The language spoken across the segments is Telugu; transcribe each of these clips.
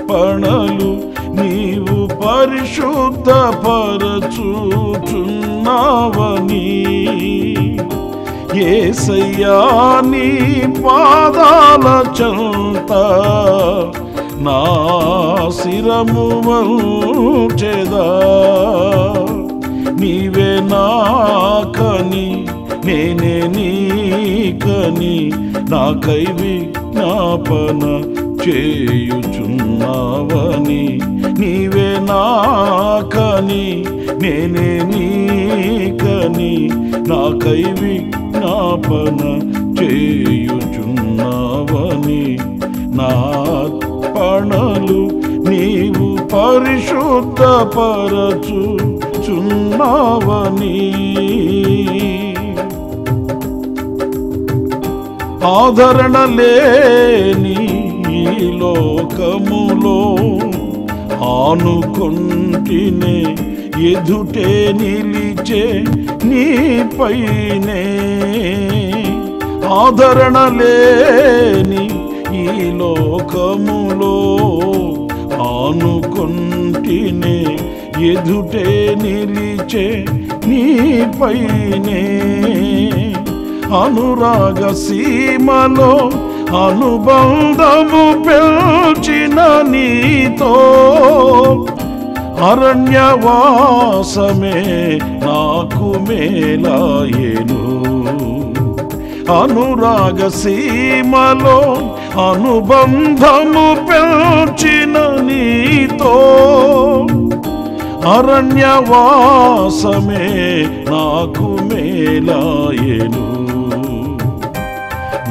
నార్పణలు నీవు పరిశుద్ధపరచుచున్నావని యేసయ్యా నీ పాదాల చెంత నా శిరము వంచెదా. నీవే నాకని నేనే నీకని నాకై విజ్ఞాపన చేయుచున్నావని. నీవే నాకని నేనే నీకని నాకై విజ్ఞాపన చేయుచున్నావని. నార్పణలు నీవు పరిశుద్ధపరచుచున్నావని. ఆదరణ లేని ఈ లోకములో ఆనుకొంటినే ఎదుటే నిలిచే నీపైనే. ఆదరణ లేని ఈ లోకములో ఆనుకొంటినే ఎదుటే నిలిచే నీపైనే. అనురాగ సీమలో అనుబంధము పెంచిన నీతో అరణ్యవాసమే నాకు మేలాయేను. అనురాగ సీమలో అనుబంధము పెంచిన నీతో అరణ్యవాసమే నాకు మేలాయేను.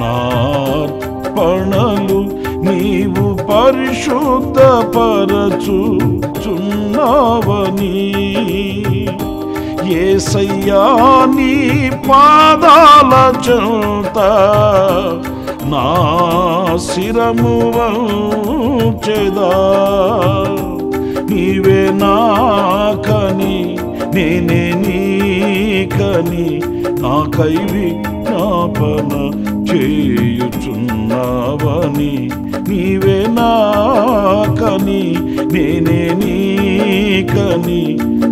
నార్పణలు నీవు పరిశుద్ధపరచుచున్నావని యేసయ్యా నీ పాదాల చెంత నా శిరము వంచెదా. నీవే నాకని నేనే నీకని నాకై విజ్ఞాపన చేయుచున్నావని. నీవే నాకని నేనే నీకని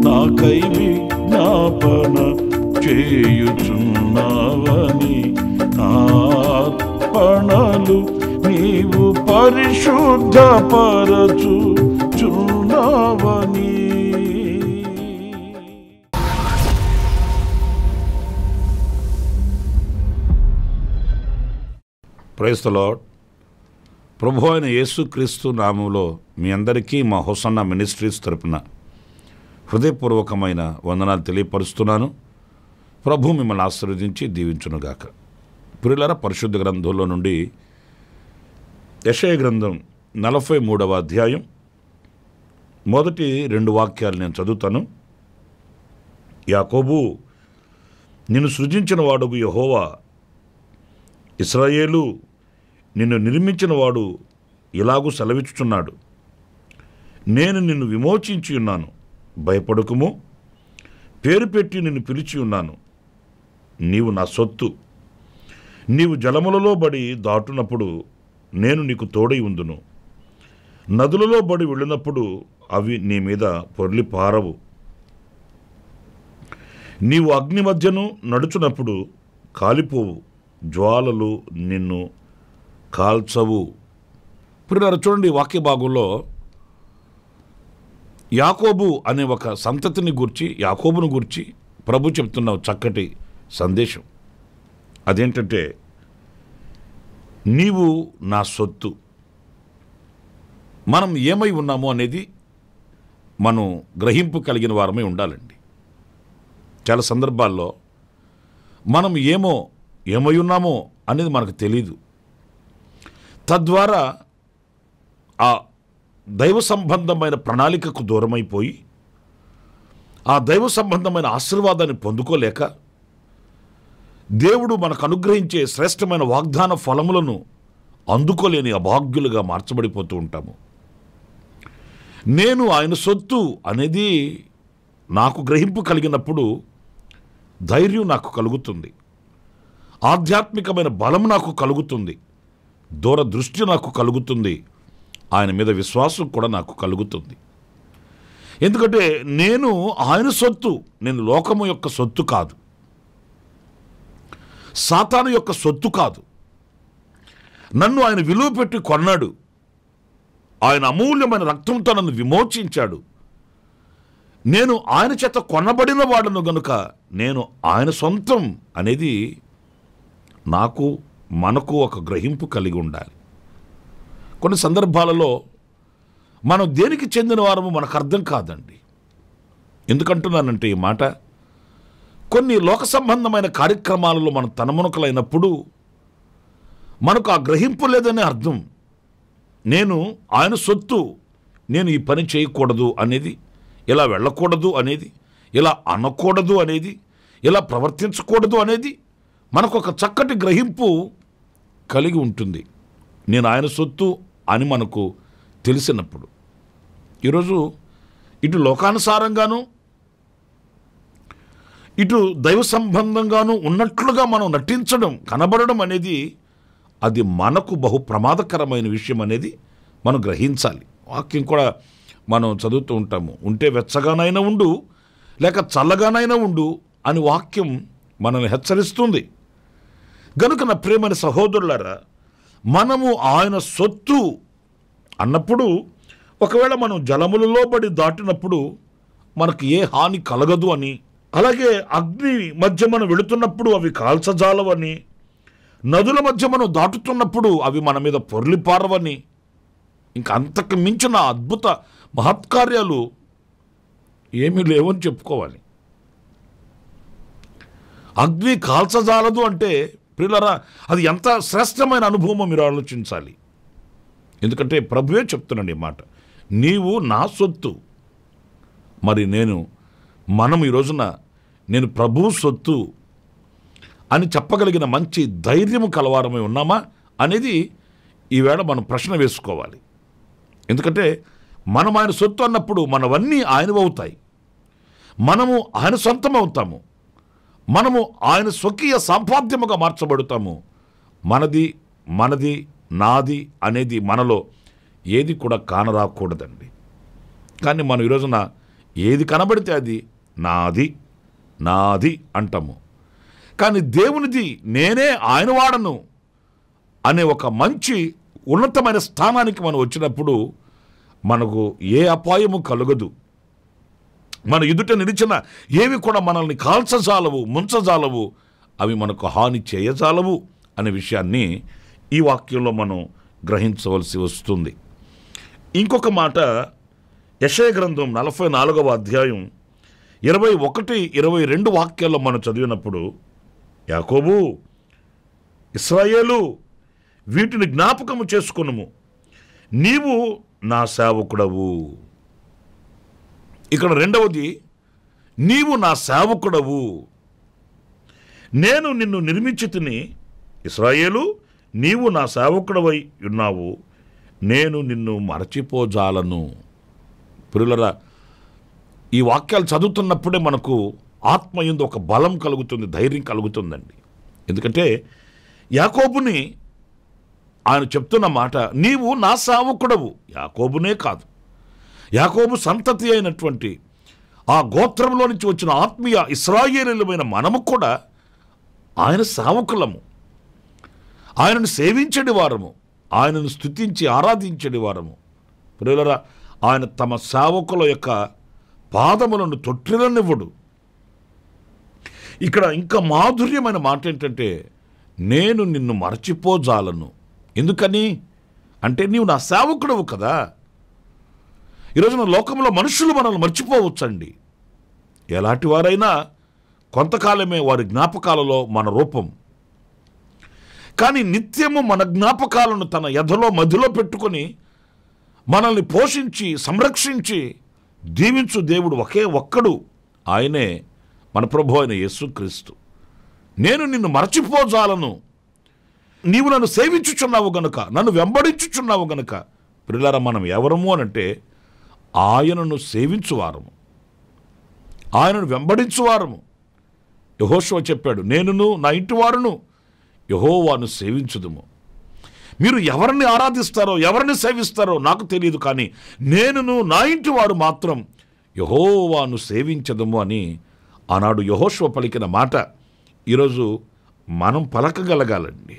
నాకై విజ్ఞాపన చేయుచున్నావని. నార్పణలు నీవు పరిశుద్ధపరచుచున్నావని. Praise the lord. ప్రభు అయిన యేసుక్రీస్తు నామములో మీ అందరికీ మా హోసన్నా మినిస్ట్రీస్ తరపున హృదయపూర్వకమైన వందనాలు తెలియపరుస్తున్నాను. ప్రభు మిమ్మల్ని ఆశీర్వదించి దీవించునుగాక. ప్రియులారా, పరిశుద్ధ గ్రంథంలో నుండి యెషయా గ్రంథం 43వ అధ్యాయం మొదటి 2 వాక్యాలు నేను చదువుతాను. యాకోబు, నిన్ను సృజించిన వాడుగు యెహోవా, ఇశ్రాయేలు, నిన్ను నిర్మించిన వాడు ఇలాగూ సెలవిచ్చుచున్నాడు, నేను నిన్ను విమోచించి ఉన్నాను, భయపడకుము, పేరు పెట్టి నిన్ను పిలిచి ఉన్నాను, నీవు నా సొత్తు. నీవు జలములలో బడి దాటునప్పుడు నేను నీకు తోడై ఉందును, నదులలో బడి వెళ్ళినప్పుడు అవి నీ మీద పొర్లి పారవు. నీవు అగ్ని మధ్యను నడుచునప్పుడు కాలిపోవు, జ్వాలలు నిన్ను కాల్చవు. ఇప్పుడు చూడండి, వాక్య భాగంలో యాకోబు అనే ఒక సంతతిని గూర్చి, యాకోబును గూర్చి ప్రభు చెప్తున్న చక్కటి సందేశం. అదేంటంటే, నీవు నా సొత్తు. మనం ఏమై ఉన్నామో అనేది మనం గ్రహింపు కలిగిన వారమై ఉండాలండి. చాలా సందర్భాల్లో మనం ఏమై ఉన్నామో అనేది మనకు తెలీదు. తద్వారా ఆ దైవ సంబంధమైన ప్రణాళికకు దూరమైపోయి ఆ దైవ సంబంధమైన ఆశీర్వాదాన్ని పొందుకోలేక దేవుడు మనకు అనుగ్రహించే శ్రేష్టమైన వాగ్దాన ఫలములను అందుకోలేని అభాగ్యులుగా మార్చబడిపోతూ ఉంటాము. నేను ఆయన సొత్తు అనేది నాకు గ్రహింపు కలిగినప్పుడు ధైర్యం నాకు కలుగుతుంది, ఆధ్యాత్మికమైన బలం నాకు కలుగుతుంది, దూరదృష్టి నాకు కలుగుతుంది, ఆయన మీద విశ్వాసం కూడా నాకు కలుగుతుంది. ఎందుకంటే నేను ఆయన సొత్తు, నేను లోకము యొక్క సొత్తు కాదు, సాతాను యొక్క సొత్తు కాదు. నన్ను ఆయన విలువ పెట్టి కొన్నాడు, ఆయన అమూల్యమైన రక్తంతో నన్ను విమోచించాడు. నేను ఆయన చేత కొనబడిన వాడను గనుక నేను ఆయన సొంతం అనేది నాకు మనకు ఒక గ్రహింపు కలిగి ఉండాలి. కొన్ని సందర్భాలలో మనం దేనికి చెందిన వారము మనకు అర్థం కాదండి. ఎందుకంటున్నానంటే ఈ మాట, కొన్ని లోక సంబంధమైన కార్యక్రమాలలో మనం తనమునకలైనప్పుడు మనకు ఆ గ్రహింపు లేదనే అర్థం. నేను ఆయన సొత్తు, నేను ఈ పని చేయకూడదు అనేది, ఇలా వెళ్ళకూడదు అనేది, ఇలా అనకూడదు అనేది, ఇలా ప్రవర్తించకూడదు అనేది మనకు ఒక చక్కటి గ్రహింపు కలిగి ఉంటుంది. నేను ఆయన సొత్తు అని మనకు తెలిసినప్పుడు ఈరోజు ఇటు లోకానుసారంగాను ఇటు దైవ సంబంధంగాను ఉన్నట్లుగా మనం నటించడం, కనబడడం అనేది అది మనకు బహు ప్రమాదకరమైన విషయం అనేది మనం గ్రహించాలి. వాక్యం కూడా మనం చదువుతూ ఉంటాము, ఉంటే వెచ్చగానైనా ఉండు లేక చల్లగానైనా ఉండు అని వాక్యం మనల్ని హెచ్చరిస్తుంది. గనుక నా ప్రియమైన సహోదరులారా, మనము ఆయన సొత్తు అన్నప్పుడు ఒకవేళ మనం జలములలో పడి దాటినప్పుడు మనకు ఏ హాని కలగదు అని, అలాగే అగ్ని మధ్య మనం వెళుతున్నప్పుడు అవి కాల్చజాలవని, నదుల మధ్య మనం దాటుతున్నప్పుడు అవి మన మీద పొర్లిపారవని, ఇంకా అంతకు మించిన అద్భుత మహత్కార్యాలు ఏమీ లేవని చెప్పుకోవాలి. అగ్ని కాల్చజాలదు అంటే ప్రియులారా, అది ఎంత శ్రేష్టమైన అనుభవమో మీరు ఆలోచించాలి. ఎందుకంటే ప్రభువే చెప్తున్నాడు ఈ మాట, నీవు నా సొత్తు. మరి మనం ఈ రోజున నేను ప్రభువు సొత్తు అని చెప్పగలిగిన మంచి ధైర్యము కలవారమై ఉన్నామా అనేది ఈవేళ మనం ప్రశ్న వేసుకోవాలి. ఎందుకంటే మనం ఆయన సొత్తు అన్నప్పుడు మనవన్నీ ఆయనవి అవుతాయి, మనము ఆయన సొంతం అవుతాము, మనము ఆయన స్వకీయ సంపాద్యముగా మార్చబడతాము. మనది నాది అనేది మనలో ఏది కూడా కానరాకూడదండి. కానీ మనం ఈరోజున ఏది కనబడితే అది నాది అంటాము. కానీ దేవునిది నేనే ఆయన వాడను అనే ఒక మంచి ఉన్నతమైన స్థానానికి మనం వచ్చినప్పుడు మనకు ఏ అపాయము కలగదు. మన ఎదుట నిలిచిన ఏవి కూడా మనల్ని కాల్చజాలవు, ముంచజాలవు, అవి మనకు హాని చేయజాలవు అనే విషయాన్ని ఈ వాక్యంలో మనం గ్రహించవలసి వస్తుంది. ఇంకొక మాట, యెషయా గ్రంథం 44వ అధ్యాయం 21, 22 వాక్యాల్లో మనం చదివినప్పుడు, యాకోబు, ఇశ్రాయేలు, వీటిని జ్ఞాపకము చేసుకొనుము, నీవు నా సేవకుడవు. ఇక్కడ రెండవది, నీవు నా సేవకుడవు, నేను నిన్ను నిర్మించితిని. ఇశ్రాయేలు, నీవు నా సేవకుడవై ఉన్నావు, నేను నిన్ను మరచిపోజాలను. ప్రియులారా, ఈ వాక్యాలు చదువుతున్నప్పుడే మనకు ఆత్మయందు ఒక బలం కలుగుతుంది, ధైర్యం కలుగుతుందండి. ఎందుకంటే యాకోబుని ఆయన చెప్తున్న మాట, నీవు నా సేవకుడవు. యాకోబునే కాదు, యాకోబు సంతతి అయినటువంటి ఆ గోత్రంలో నుంచి వచ్చిన ఆత్మీయ ఇశ్రాయేలీయులమైన మనము కూడా ఆయన సేవకులము, ఆయనను సేవించడి వారము, ఆయనను స్తుతించి ఆరాధించడి వారము. ప్రియులారా, ఆయన తమ సేవకుల యొక్క పాదములను తొట్టిలనివ్వడు. ఇక్కడ ఇంకా మాధుర్యమైన మాట ఏంటంటే, నేను నిన్ను మరచిపోజాలను. ఎందుకని అంటే, నీవు నా సేవకుడవు కదా. ఈరోజున లోకంలో మనుషులు మనల్ని మర్చిపోవచ్చండి. ఎలాంటి వారైనా కొంతకాలమే వారి జ్ఞాపకాలలో మన రూపం. కానీ నిత్యము మన జ్ఞాపకాలను తన ఎదలో మధ్యలో పెట్టుకొని మనల్ని పోషించి సంరక్షించి దీవించు దేవుడు ఒకే ఒక్కడు, ఆయనే మన ప్రభు అయిన యేసుక్రీస్తు. నేను నిన్ను మరచిపోజాలను, నీవు నన్ను సేవించుచున్నావు గనుక, నన్ను వెంబడించుచున్నావు గనుక. ప్రియులారా, మనం ఎవరము అనంటే ఆయనను సేవించువారము, ఆయనను వెంబడించువారము. యెహోషువ చెప్పాడు, నేనును నా ఇంటి వారును యెహోవాను సేవించుదుము. మీరు ఎవరిని ఆరాధిస్తారో ఎవరిని సేవిస్తారో నాకు తెలియదు, కానీ నేనును నా ఇంటి వారు మాత్రం యెహోవాను సేవించదము అని ఆనాడు యెహోషువ పలికిన మాట ఈరోజు మనం పలకగలగాలండి.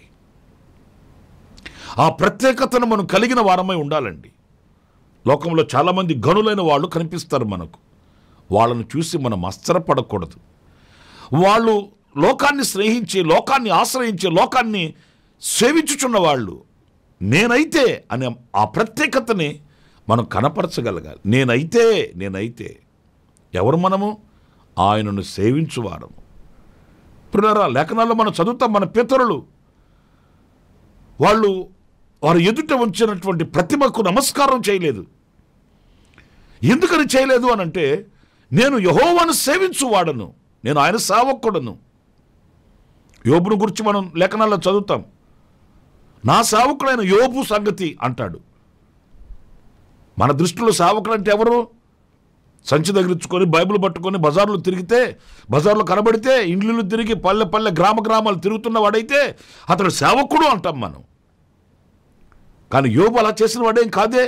ఆ ప్రత్యేకతను మనం కలిగిన వారమై ఉండాలండి. లోకంలో చాలామంది గనులైన వాళ్ళు కనిపిస్తారు మనకు. వాళ్ళను చూసి మనం ఆశ్చర్యపడకూడదు. వాళ్ళు లోకాన్ని స్నేహించి, లోకాన్ని ఆశ్రయించి, లోకాన్ని సేవించుచున్న వాళ్ళు. నేనైతే అనే ఆ ప్రత్యేకతని మనం కనపరచగలగాలి. నేనైతే ఎవరు మనము? ఆయనను సేవించువారము. ప్రియులారా, లేఖనాల్లో మనం చదువుతాం, మన పితరులు వారు ఎదుట ఉంచినటువంటి ప్రతిమకు నమస్కారం చేయలేదు. ఎందుకని చేయలేదు అనంటే, నేను యెహోవాను సేవించువాడను, నేను ఆయన సేవకుడను. యోబును గురించి మనం లేఖనాల్లో చదువుతాం. నా సేవకుడైన యోబు సంగతి అంటాడు. మన దృష్టిలో సేవకుడు అంటే ఎవరు? సంచి దగ్గరించుకొని బైబిల్ పట్టుకొని బజార్లు తిరిగితే, బజార్లో కనబడితే, ఇండ్లు తిరిగి పల్లె పల్లె గ్రామాలు తిరుగుతున్న వాడైతే అతడు సేవకుడు అంటాం మనం. కానీ యోబు అలా చేసిన వాడేం కాదే.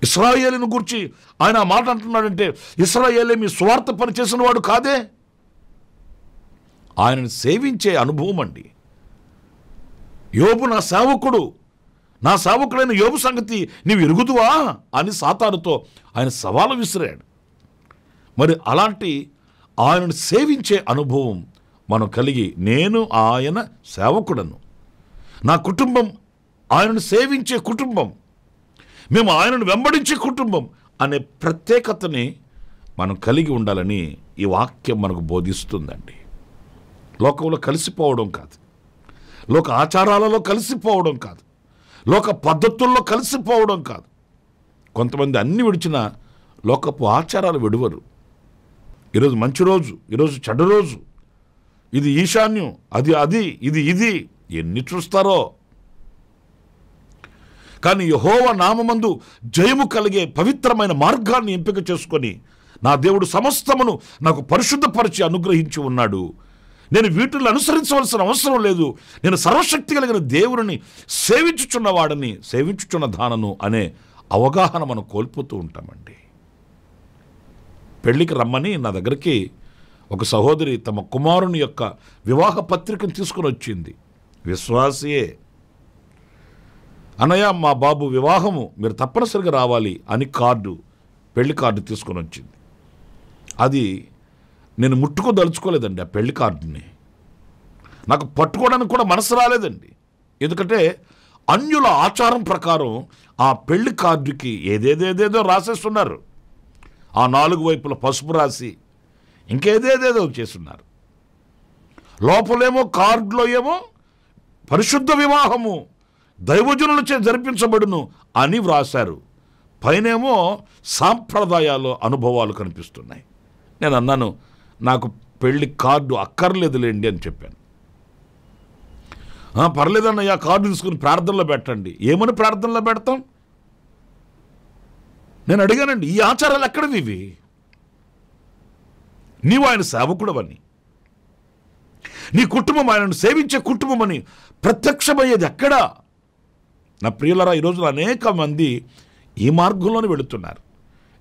ఇశ్రాయేలును గురించి ఆయన ఆ మాట అంటున్నాడంటే, ఇశ్రాయేలే మీ స్వార్థ పని చేసిన వాడు కాదే. ఆయనను సేవించే అనుభవం అండి. యోబు నా సేవకుడు, నా సేవకుడైన యోబు సంగతి నీవు ఎరుగుదువా అని సాతానుతో ఆయన సవాలు విసిరాడు. మరి అలాంటి ఆయనను సేవించే అనుభవం మనం కలిగి, నేను ఆయన సేవకుడను, నా కుటుంబం ఆయనను సేవించే కుటుంబం, మేము ఆయనను వెంబడించే కుటుంబం అనే ప్రత్యేకతని మనం కలిగి ఉండాలని ఈ వాక్యం మనకు బోధిస్తుందండి. లోకంలో కలిసిపోవడం కాదు, లోక ఆచారాలలో కలిసిపోవడం కాదు, లోక పద్ధతుల్లో కలిసిపోవడం కాదు. కొంతమంది అన్ని విడిచిన లోకపు ఆచారాలు విడువరు. ఈరోజు మంచి రోజు, ఈరోజు చెడ్డ రోజు, ఇది ఈశాన్యం, అది ఇది ఎన్ని చూస్తారో. కానీ యెహోవా నామమందు జయము కలిగే పవిత్రమైన మార్గాన్ని ఎంపిక చేసుకొని, నా దేవుడు సమస్తమును నాకు పరిశుద్ధపరిచి అనుగ్రహించి ఉన్నాడు, నేను వీటిని అనుసరించవలసిన అవసరం లేదు, నేను సర్వశక్తి కలిగిన దేవుని సేవించుచున్నవాడని, సేవించుచున్న దానను అనే అవగాహన మనం కోల్పోతూ ఉంటామండి. పెళ్ళికి రమ్మని నా దగ్గరికి ఒక సహోదరి తమ కుమారుని యొక్క వివాహ పత్రికను తీసుకుని వచ్చింది. విశ్వాసియే. అన్నయ్య, మా బాబు వివాహము, మీరు తప్పనిసరిగా రావాలి అని పెళ్లి కార్డు తీసుకొని వచ్చింది. అది నేను ముట్టుకోదలుచుకోలేదండి. ఆ పెళ్లి కార్డుని నాకు పట్టుకోవడానికి కూడా మనసు రాలేదండి. ఎందుకంటే అన్యుల ఆచారం ప్రకారం ఆ పెళ్లి కార్డుకి ఏదేదేదేదో రాసేస్తున్నారు. ఆ 4 వైపుల పసుపు రాసి ఇంకేదేదేదో చేస్తున్నారు. లోపలేమో కార్డులో ఏమో పరిశుద్ధ వివాహము దైవజనులచే జరిపించబడును అని వ్రాశారు. పైనేమో సాంప్రదాయాలు, అనుభవాలు కనిపిస్తున్నాయి. నేను అన్నాను, నాకు పెళ్లి కార్డు అక్కర్లేదులేండి అని చెప్పాను. పర్లేదన్నయ్య, కార్డు తీసుకుని ప్రార్థనలో పెట్టండి. ఏమని ప్రార్థనలో పెడతాం? నేను అడిగానండి, ఈ ఆచారాలు ఎక్కడవి ఇవి? నీవు ఆయన సేవకుడవని, నీ కుటుంబం ఆయనను సేవించే కుటుంబం అని ప్రత్యక్షమయ్యేది ఎక్కడా? నా ప్రియులరా, ఈరోజు అనేక మంది ఈ మార్గంలోనే వెళుతున్నారు.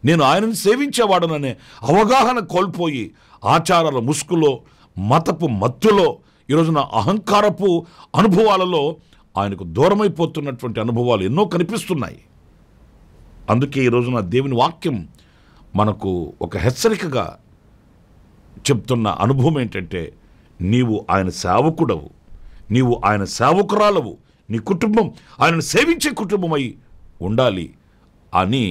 నేను ఆయనను సేవించేవాడననే అవగాహన కోల్పోయి ఆచారాల ముసుగులో, మతపు మత్తులో, ఈరోజున అహంకారపు అనుభవాలలో ఆయనకు దూరమైపోతున్నటువంటి అనుభవాలు ఎన్నో కనిపిస్తున్నాయి. అందుకే ఈరోజున దేవుని వాక్యం మనకు ఒక హెచ్చరికగా చెప్తున్న అనుభవం ఏంటంటే, నీవు ఆయన సేవకుడవు, నీవు ఆయన సేవకురాలవు, నీ కుటుంబం ఆయనను సేవించే కుటుంబమై ఉండాలి అని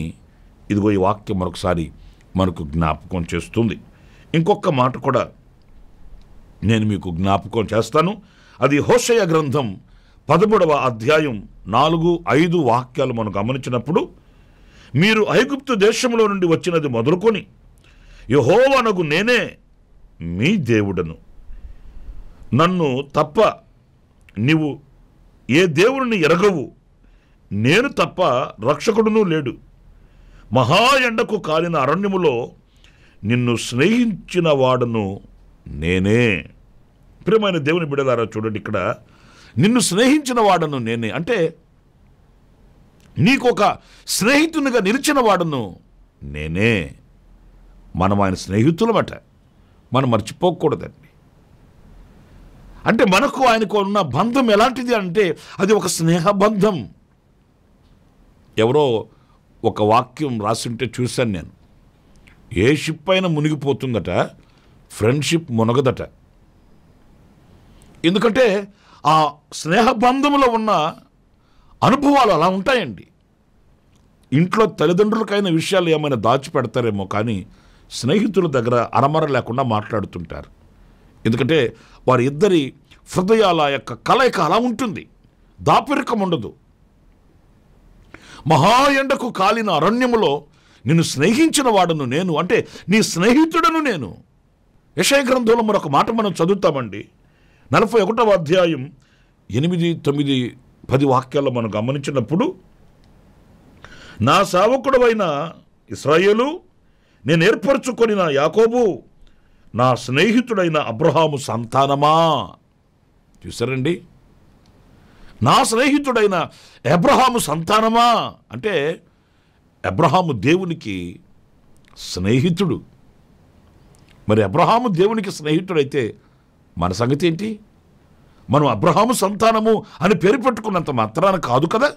ఇదిగో ఈ వాక్యం మరొకసారి మనకు జ్ఞాపకం చేస్తుంది. ఇంకొక మాట కూడా నేను మీకు జ్ఞాపకం చేస్తాను. అది హోషేయ గ్రంథం 13వ అధ్యాయం 4-5 వాక్యాలు మనం గమనించినప్పుడు, మీరు ఐగుప్తు దేశంలో నుండి వచ్చినది మొదలుకొని యెహోవానగు నేనే మీ దేవుడను, నన్ను తప్ప నీవు ఏ దేవుని ఎరగవు, నేను తప్ప రక్షకుడును లేడు, మహా ఎండకు కాలిన అరణ్యములో నిన్ను స్నేహించిన వాడను నేనే. ప్రియమైన దేవుని బిడ్డలారా, చూడండి, ఇక్కడ నిన్ను స్నేహించిన వాడను నేనే అంటే నీకొక స్నేహితునిగా నిలిచిన వాడను నేనే. మనం ఆయన స్నేహితులమట, మనం మర్చిపోకూడదండి. అంటే మనకు ఆయనకు ఉన్న బంధం ఎలాంటిది అంటే అది ఒక స్నేహబంధం. ఎవరో ఒక వాక్యం రాసింటే చూశాను నేను. ఏ షిప్ అయినా మునిగిపోతుందట, ఫ్రెండ్షిప్ మునగదట. ఎందుకంటే ఆ స్నేహబంధంలో ఉన్న అనుభవాలు అలా ఉంటాయండి. ఇంట్లో తల్లిదండ్రులకైన విషయాలు ఏమైనా దాచిపెడతారేమో, కానీ స్నేహితుల దగ్గర అరమర లేకుండా మాట్లాడుతుంటారు. ఎందుకంటే వారి ఇద్దరి హృదయాల యొక్క కలయిక అలా ఉంటుంది, దాపరికం ఉండదు. మహా ఎండకు కాలిన అరణ్యములో నిన్ను స్నేహించిన వాడను నేను అంటే నీ స్నేహితుడను నేను. యెషయా గ్రంథంలో మరొక మాట మనం చదువుతామండి. 41వ అధ్యాయం 8, 9, 10 వాక్యాల్లో మనం గమనించినప్పుడు, నా సేవకుడవైన ఇశ్రాయేలు, నేను ఏర్పరచుకొనిన యాకోబు, నా స్నేహితుడైన అబ్రహాము సంతానమా. చూసారండి, నా స్నేహితుడైన అబ్రహాము సంతానమా అంటే అబ్రహాము దేవునికి స్నేహితుడు. మరి అబ్రహాము దేవునికి స్నేహితుడైతే మన సంగతి ఏంటి? మనం అబ్రహాము సంతానము అని పేరు పెట్టుకున్నంత మాత్రాన కాదు కదా.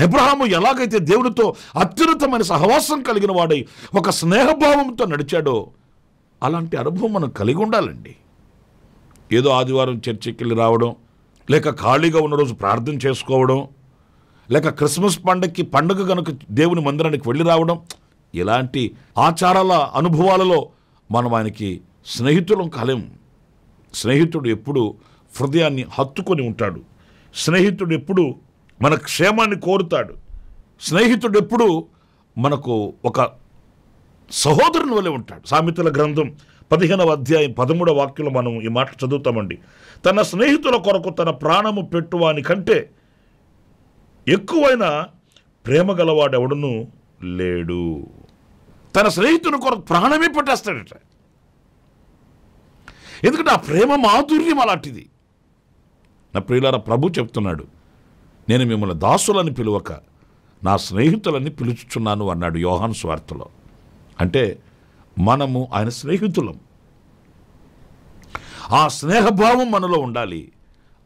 అబ్రహాము ఎలాగైతే దేవునితో అత్యున్నతమైన సహవాసం కలిగిన వాడై ఒక స్నేహభావంతో నడిచాడో అలాంటి అనుభవం మనం కలిగి ఉండాలండి. ఏదో ఆదివారం చర్చికి వెళ్ళి రావడం, లేక ఖాళీగా ఉన్న రోజు ప్రార్థన చేసుకోవడం, లేక క్రిస్మస్ పండగ కనుక దేవుని మందిరానికి వెళ్ళి రావడం, ఇలాంటి ఆచారాల అనుభవాలలో మనం ఆయనకి స్నేహితులం కాలేం. స్నేహితుడు ఎప్పుడు హృదయాన్ని హత్తుకొని ఉంటాడు. స్నేహితుడు ఎప్పుడు మన క్షేమాన్ని కోరుతాడు. స్నేహితుడు ఎప్పుడు మనకు ఒక సహోదరుని వలె ఉంటాడు. సామెతల గ్రంథం 15వ అధ్యాయం 13వ వాక్యంలో మనం ఈ మాట చదువుతామండి. తన స్నేహితుల కొరకు తన ప్రాణము పెట్టువాని కంటే ఎక్కువైన ప్రేమ గలవాడెవడును లేడు. తన స్నేహితుని కొరకు ప్రాణమే పెట్టేస్తాడట. ఎందుకంటే ఆ ప్రేమ మాధుర్యం అలాంటిది. నా ప్రియులారా, ప్రభు చెప్తున్నాడు, నేను మిమ్మల్ని దాసులని పిలువక నా స్నేహితులని పిలుచుచున్నాను అన్నాడు యోహాను సువార్తలో. అంటే మనము ఆయన స్నేహితులం. ఆ స్నేహభావం మనలో ఉండాలి.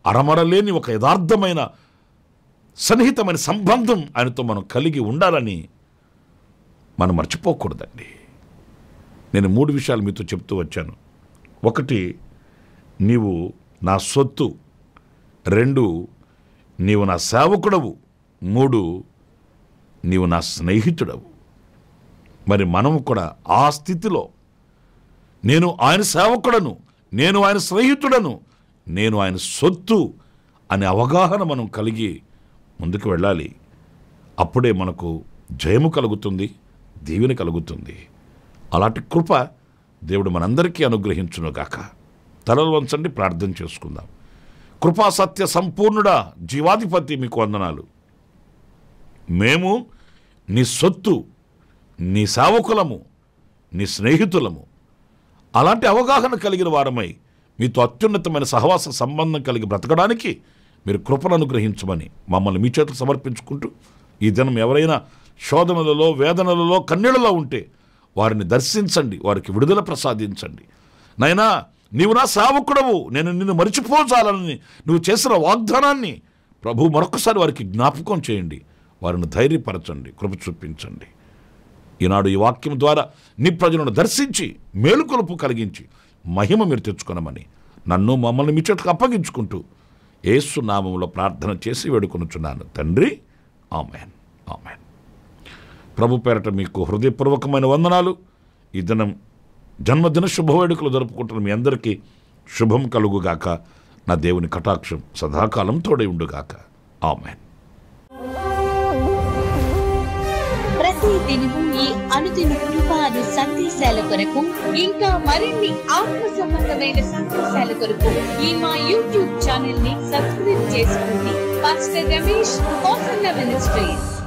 అరమరలేని ఒక యథార్థమైన సన్నిహితమైన సంబంధం ఆయనతో మనం కలిగి ఉండాలని మనం మర్చిపోకూడదండి. నేను 3 విషయాలు మీతో చెప్తూ వచ్చాను. 1, నీవు నా సొత్తు. 2, నీవు నా సేవకుడవు. 3, నీవు నా స్నేహితుడవు. మరి మనము కూడా ఆ స్థితిలో నేను ఆయన సేవకుడను, నేను ఆయన స్నేహితుడను, నేను ఆయన సొత్తు అనే అవగాహన మనం కలిగి ముందుకు వెళ్ళాలి. అప్పుడే మనకు జయము కలుగుతుంది, దీవెన కలుగుతుంది. అలాంటి కృప దేవుడు మనందరికీ అనుగ్రహించునుగాక. తలలు వంచండి, ప్రార్థన చేసుకుందాం. కృపా సత్య సంపూర్ణుడా, జీవాధిపతి, మీకు వందనాలు. మేము నీ సొత్తు, నీ సేవకులము, నీ స్నేహితులము. అలాంటి అవగాహన కలిగిన వారమై మీతో అత్యున్నతమైన సహవాస సంబంధం కలిగి బ్రతకడానికి మీరు కృపను అనుగ్రహించమని మమ్మల్ని మీ చేతులు సమర్పించుకుంటూ, ఈ దినం ఎవరైనా శోధనలలో, వేదనలలో, కన్నీళ్లలో ఉంటే వారిని దర్శించండి, వారికి విడుదల ప్రసాదించండి. నైనా నీవు నా సేవకుడవు, నేను నిన్ను మరిచిపోచాలని నువ్వు చేసిన వాగ్దానాన్ని ప్రభు మరొకసారి వారికి జ్ఞాపకం చేయండి. వారిని ధైర్యపరచండి, కృప చూపించండి. ఈనాడు ఈ వాక్యం ద్వారా నీ ప్రజలను దర్శించి మేలుకొలుపు కలిగించి మహిమ మీరు తెచ్చుకొనమని నన్ను, మమ్మల్ని మీ చేతులకు అప్పగించుకుంటూ యేసు నామములో ప్రార్థన చేసి వేడుకొనుచున్నాను తండ్రి. Amen, amen. ప్రభు పేరట మీకు హృదయపూర్వకమైన వందనాలు. ఈ దినం జన్మదిన శుభవేడుకలు జరుపుకుంటున్న మీ అందరికీ శుభం కలుగుగాక. నా దేవుని కటాక్షం సదాకాలం తోడై ఉండుగాక. ఆమేన్. ప్రతి దినము ఈ అనుదిన కృపాను సందేశాల కొరకు, ఇంకా మరిన్ని ఆత్మ సంబంధమైన సందేశాల కొరకు ఈ మా యూట్యూబ్ ఛానల్ ని సబ్స్క్రైబ్ చేసుకోండి. Pastor Ramesh, hosanna ministries.